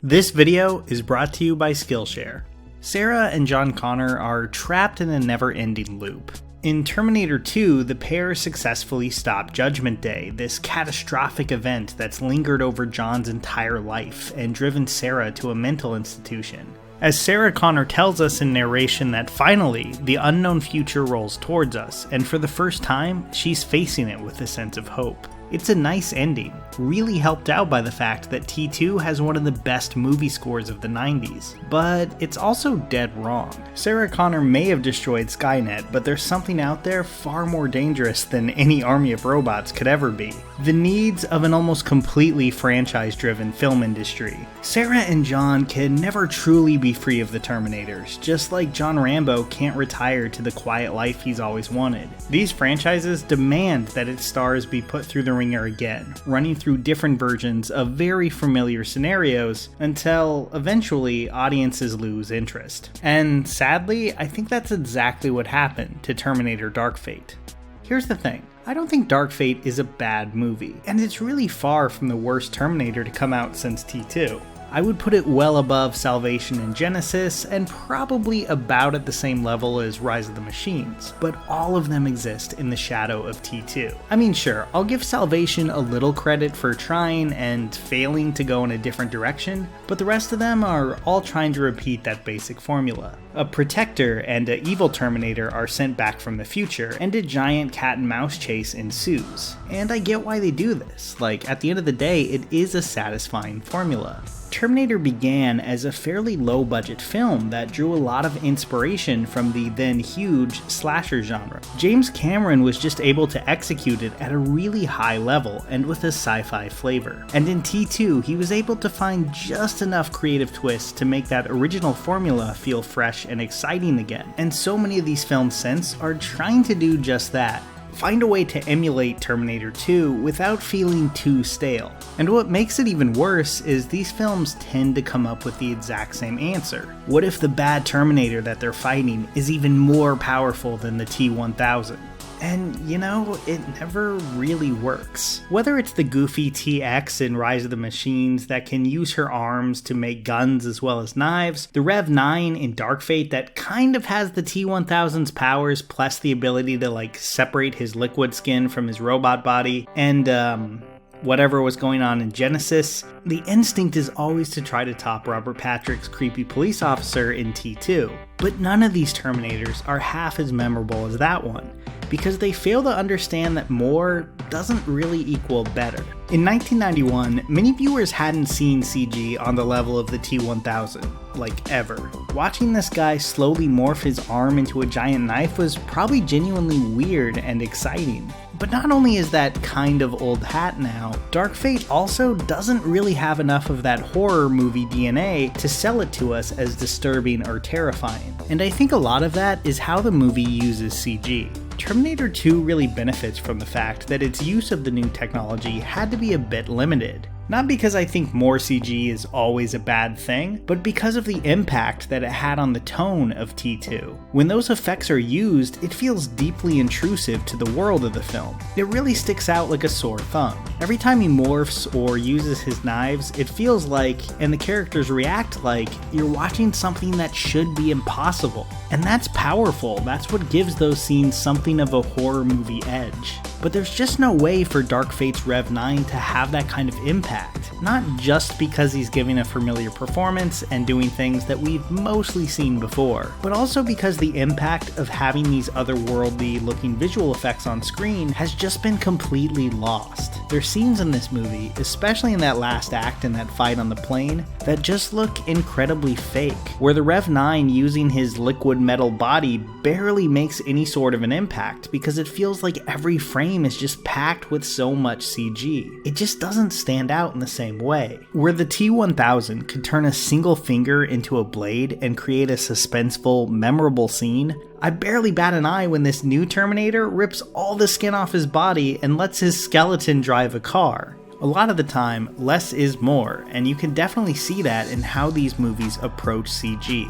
This video is brought to you by Skillshare. Sarah and John Connor are trapped in a never-ending loop. In Terminator 2, the pair successfully stop Judgment Day, this catastrophic event that's lingered over John's entire life and driven Sarah to a mental institution. As Sarah Connor tells us in narration that finally, the unknown future rolls towards us, and for the first time, she's facing it with a sense of hope. It's a nice ending, really helped out by the fact that T2 has one of the best movie scores of the 90s, but it's also dead wrong. Sarah Connor may have destroyed Skynet, but there's something out there far more dangerous than any army of robots could ever be. The needs of an almost completely franchise-driven film industry. Sarah and John can never truly be free of the Terminators, just like John Rambo can't retire to the quiet life he's always wanted. These franchises demand that its stars be put through the ringer again, running through different versions of very familiar scenarios until eventually audiences lose interest. And sadly, I think that's exactly what happened to Terminator Dark Fate. Here's the thing. I don't think Dark Fate is a bad movie, and it's really far from the worst Terminator to come out since T2. I would put it well above Salvation and Genesis, and probably about at the same level as Rise of the Machines, but all of them exist in the shadow of T2. I mean, sure, I'll give Salvation a little credit for trying and failing to go in a different direction, but the rest of them are all trying to repeat that basic formula. A protector and an evil Terminator are sent back from the future, and a giant cat and mouse chase ensues. And I get why they do this. Like, at the end of the day, it is a satisfying formula. Terminator began as a fairly low-budget film that drew a lot of inspiration from the then huge slasher genre. James Cameron was just able to execute it at a really high level and with a sci-fi flavor. And in T2, he was able to find just enough creative twists to make that original formula feel fresh and exciting again. And so many of these films since are trying to do just that. Find a way to emulate Terminator 2 without feeling too stale. And what makes it even worse is these films tend to come up with the exact same answer. What if the bad Terminator that they're fighting is even more powerful than the T-1000? And, you know, it never really works. Whether it's the goofy TX in Rise of the Machines that can use her arms to make guns as well as knives, the Rev 9 in Dark Fate that kind of has the T-1000's powers plus the ability to, separate his liquid skin from his robot body, and, whatever was going on in Genesis, the instinct is always to try to top Robert Patrick's creepy police officer in T2. But none of these Terminators are half as memorable as that one, because they fail to understand that more doesn't really equal better. In 1991, many viewers hadn't seen CG on the level of the T-1000, ever. Watching this guy slowly morph his arm into a giant knife was probably genuinely weird and exciting. But not only is that kind of old hat now, Dark Fate also doesn't really have enough of that horror movie DNA to sell it to us as disturbing or terrifying. And I think a lot of that is how the movie uses CG. Terminator 2 really benefits from the fact that its use of the new technology had to be a bit limited. Not because I think more CG is always a bad thing, but because of the impact that it had on the tone of T2. When those effects are used, it feels deeply intrusive to the world of the film. It really sticks out like a sore thumb. Every time he morphs or uses his knives, it feels like, and the characters react like, you're watching something that should be impossible. And that's powerful. That's what gives those scenes something of a horror movie edge. But there's just no way for Dark Fate's Rev 9 to have that kind of impact. Not just because he's giving a familiar performance and doing things that we've mostly seen before, but also because the impact of having these otherworldly looking visual effects on screen has just been completely lost. There's scenes in this movie, especially in that last act and that fight on the plane, that just look incredibly fake, where the Rev 9 using his liquid metal body barely makes any sort of an impact because it feels like every frame is just packed with so much CG. It just doesn't stand out in the same way. Where the T-1000 could turn a single finger into a blade and create a suspenseful, memorable scene, I barely bat an eye when this new Terminator rips all the skin off his body and lets his skeleton drive a car. A lot of the time, less is more, and you can definitely see that in how these movies approach CG.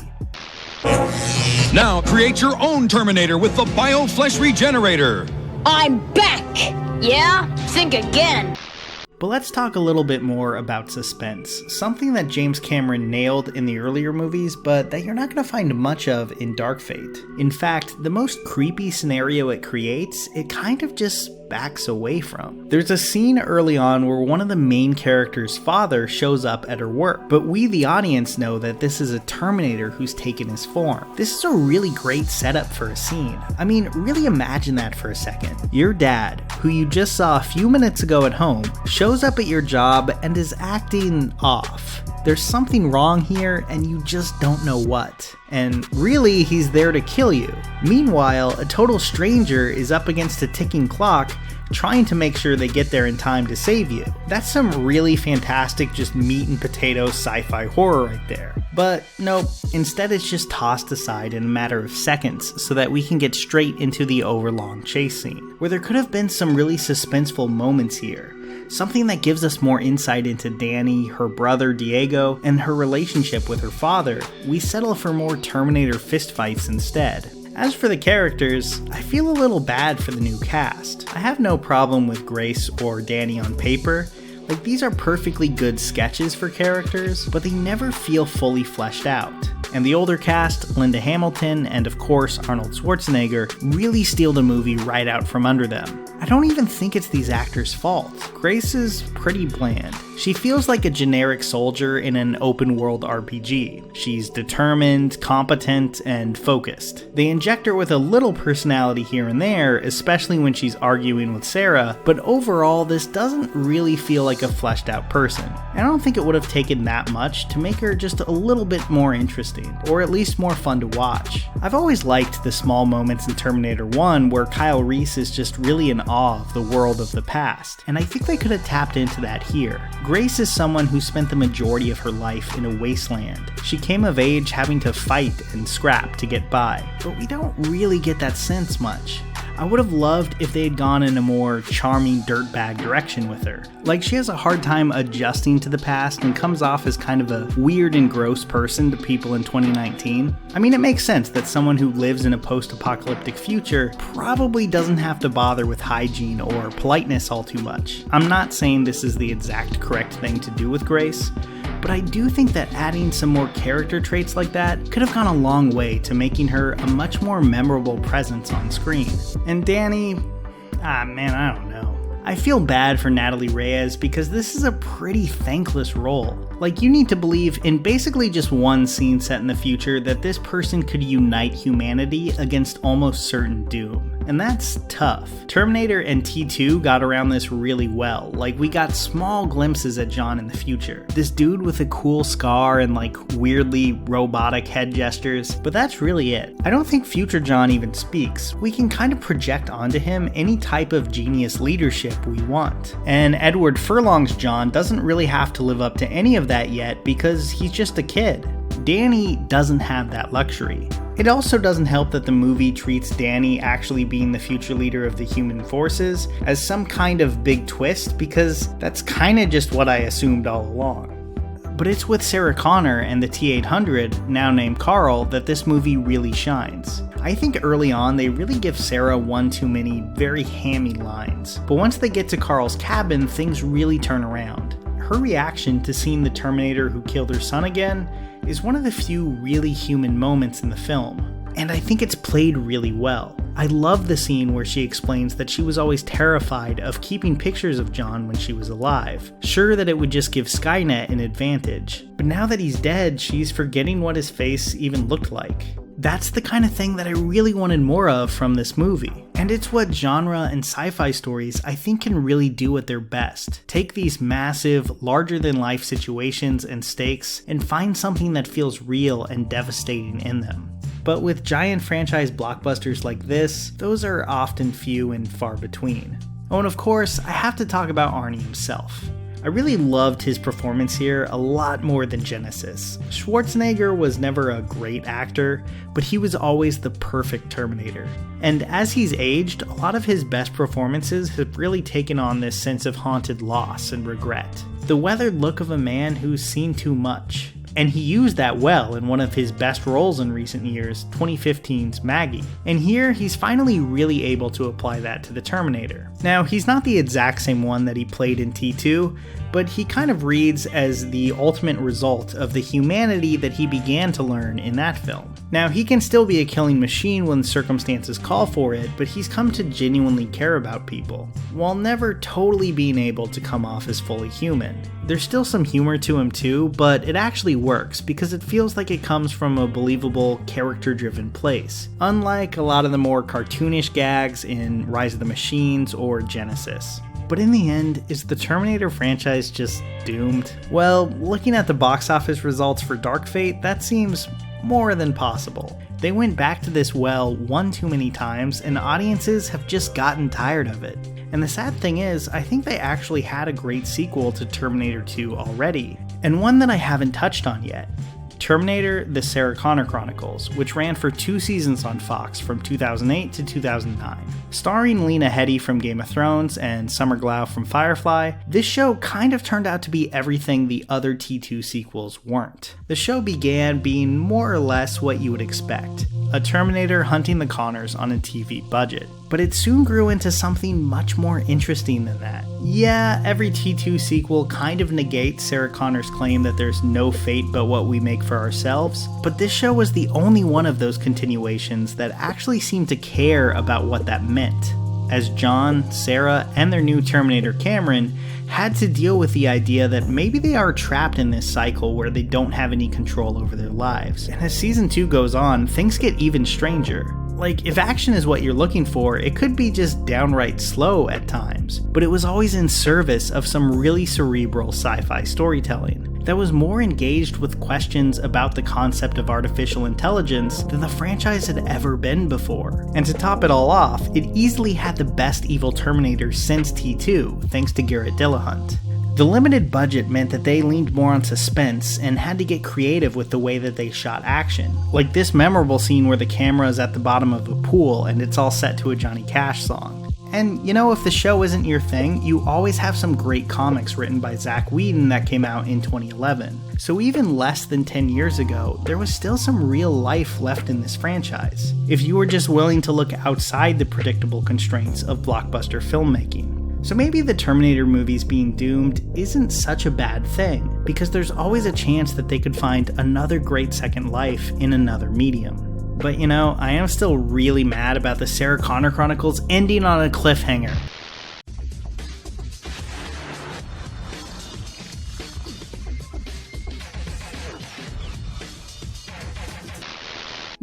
Now create your own Terminator with the BioFlesh Regenerator. I'm back! Yeah? Think again. But let's talk a little bit more about suspense, something that James Cameron nailed in the earlier movies, but that you're not going to find much of in Dark Fate. In fact, the most creepy scenario it creates, it kind of just backs away from. There's a scene early on where one of the main character's father shows up at her work, but we the audience know that this is a Terminator who's taken his form. This is a really great setup for a scene. I mean, really imagine that for a second. Your dad, who you just saw a few minutes ago at home, shows up at your job and is acting off. There's something wrong here and you just don't know what. And really, he's there to kill you. Meanwhile, a total stranger is up against a ticking clock trying to make sure they get there in time to save you. That's some really fantastic, just meat and potatoes sci-fi horror right there. But nope, instead it's just tossed aside in a matter of seconds so that we can get straight into the overlong chase scene, where there could have been some really suspenseful moments here. Something that gives us more insight into Danny, her brother Diego, and her relationship with her father. We settle for more Terminator fistfights instead. As for the characters, I feel a little bad for the new cast. I have no problem with Grace or Danny on paper. Like, these are perfectly good sketches for characters, but they never feel fully fleshed out. And the older cast, Linda Hamilton and of course Arnold Schwarzenegger, really steal the movie right out from under them. I don't even think it's these actors' fault. Grace is pretty bland. She feels like a generic soldier in an open world RPG. She's determined, competent, and focused. They inject her with a little personality here and there, especially when she's arguing with Sarah, but overall this doesn't really feel like a fleshed out person. I don't think it would have taken that much to make her just a little bit more interesting, or at least more fun to watch. I've always liked the small moments in Terminator 1 where Kyle Reese is just really in awe of the world of the past, and I think they could have tapped into that here. Grace is someone who spent the majority of her life in a wasteland. She came of age having to fight and scrap to get by, but we don't really get that sense much. I would have loved if they had gone in a more charming dirtbag direction with her. Like, she has a hard time adjusting to the past and comes off as kind of a weird and gross person to people in 2019. I mean, it makes sense that someone who lives in a post-apocalyptic future probably doesn't have to bother with hygiene or politeness all too much. I'm not saying this is the exact correct thing to do with Grace, but I do think that adding some more character traits like that could have gone a long way to making her a much more memorable presence on screen. And Danny, I don't know. I feel bad for Natalie Reyes because this is a pretty thankless role. Like, you need to believe in basically just one scene set in the future that this person could unite humanity against almost certain doom. And that's tough. Terminator and T2 got around this really well. Like, we got small glimpses at John in the future. This dude with a cool scar and like weirdly robotic head gestures, but that's really it. I don't think future John even speaks. We can kind of project onto him any type of genius leadership we want. And Edward Furlong's John doesn't really have to live up to any of that yet because he's just a kid. Danny doesn't have that luxury. It also doesn't help that the movie treats Danny actually being the future leader of the human forces as some kind of big twist, because that's kind of just what I assumed all along. But it's with Sarah Connor and the T-800, now named Carl, that this movie really shines. I think early on they really give Sarah one too many very hammy lines, but once they get to Carl's cabin, things really turn around. Her reaction to seeing the Terminator who killed her son again is one of the few really human moments in the film, and I think it's played really well. I love the scene where she explains that she was always terrified of keeping pictures of John when she was alive, sure that it would just give Skynet an advantage. But now that he's dead, she's forgetting what his face even looked like. That's the kind of thing that I really wanted more of from this movie. And it's what genre and sci-fi stories I think can really do at their best. Take these massive, larger-than-life situations and stakes and find something that feels real and devastating in them. But with giant franchise blockbusters like this, those are often few and far between. Oh, and of course, I have to talk about Arnie himself. I really loved his performance here a lot more than Genesis. Schwarzenegger was never a great actor, but he was always the perfect Terminator. And as he's aged, a lot of his best performances have really taken on this sense of haunted loss and regret. The weathered look of a man who's seen too much. And he used that well in one of his best roles in recent years, 2015's Maggie. And here, he's finally really able to apply that to the Terminator. Now, he's not the exact same one that he played in T2, but he kind of reads as the ultimate result of the humanity that he began to learn in that film. Now, he can still be a killing machine when circumstances call for it, but he's come to genuinely care about people, while never totally being able to come off as fully human. There's still some humor to him too, but it actually works because it feels like it comes from a believable, character-driven place, unlike a lot of the more cartoonish gags in Rise of the Machines or Genesis. But in the end, is the Terminator franchise just doomed? Well, looking at the box office results for Dark Fate, that seems more than possible. They went back to this well one too many times, and audiences have just gotten tired of it. And the sad thing is, I think they actually had a great sequel to Terminator 2 already, and one that I haven't touched on yet. Terminator: The Sarah Connor Chronicles, which ran for 2 seasons on Fox from 2008 to 2009. Starring Lena Headey from Game of Thrones and Summer Glau from Firefly, this show kind of turned out to be everything the other T2 sequels weren't. The show began being more or less what you would expect, a Terminator hunting the Connors on a TV budget. But it soon grew into something much more interesting than that. Yeah, every T2 sequel kind of negates Sarah Connor's claim that there's no fate but what we make for ourselves, but this show was the only one of those continuations that actually seemed to care about what that meant, as John, Sarah, and their new Terminator Cameron had to deal with the idea that maybe they are trapped in this cycle where they don't have any control over their lives. And as season 2 goes on, things get even stranger. Like, if action is what you're looking for, it could be just downright slow at times, but it was always in service of some really cerebral sci-fi storytelling that was more engaged with questions about the concept of artificial intelligence than the franchise had ever been before. And to top it all off, it easily had the best evil Terminator since T2, thanks to Garrett Dillahunt. The limited budget meant that they leaned more on suspense and had to get creative with the way that they shot action. Like this memorable scene where the camera is at the bottom of a pool and it's all set to a Johnny Cash song. And you know, if the show isn't your thing, you always have some great comics written by Zach Whedon that came out in 2011. So even less than 10 years ago, there was still some real life left in this franchise, if you were just willing to look outside the predictable constraints of blockbuster filmmaking. So maybe the Terminator movies being doomed isn't such a bad thing, because there's always a chance that they could find another great second life in another medium. But you know, I am still really mad about the Sarah Connor Chronicles ending on a cliffhanger.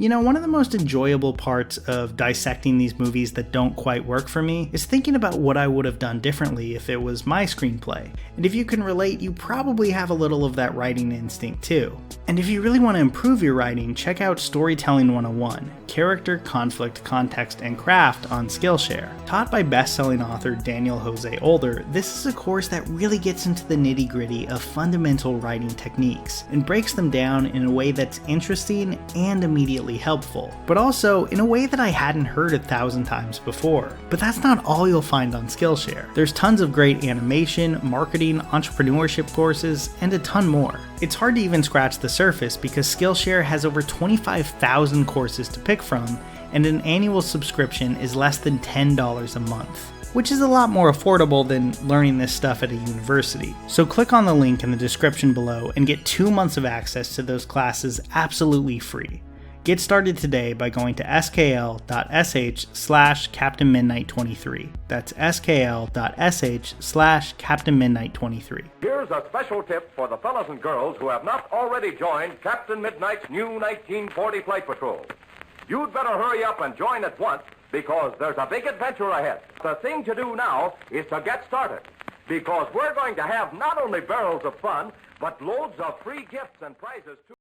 You know, one of the most enjoyable parts of dissecting these movies that don't quite work for me is thinking about what I would have done differently if it was my screenplay. And if you can relate, you probably have a little of that writing instinct too. And if you really want to improve your writing, check out Storytelling 101, Character, Conflict, Context, and Craft on Skillshare. Taught by best-selling author Daniel Jose Older, this is a course that really gets into the nitty-gritty of fundamental writing techniques and breaks them down in a way that's interesting and immediately helpful, but also in a way that I hadn't heard 1,000 times before. But that's not all you'll find on Skillshare. There's tons of great animation, marketing, entrepreneurship courses, and a ton more. It's hard to even scratch the surface because Skillshare has over 25,000 courses to pick from, and an annual subscription is less than $10 a month, which is a lot more affordable than learning this stuff at a university. So click on the link in the description below and get 2 months of access to those classes absolutely free. Get started today by going to skl.sh/CaptainMidnight23. That's skl.sh/CaptainMidnight23. Here's a special tip for the fellas and girls who have not already joined Captain Midnight's new 1940 Flight Patrol. You'd better hurry up and join at once because there's a big adventure ahead. The thing to do now is to get started because we're going to have not only barrels of fun, but loads of free gifts and prizes too.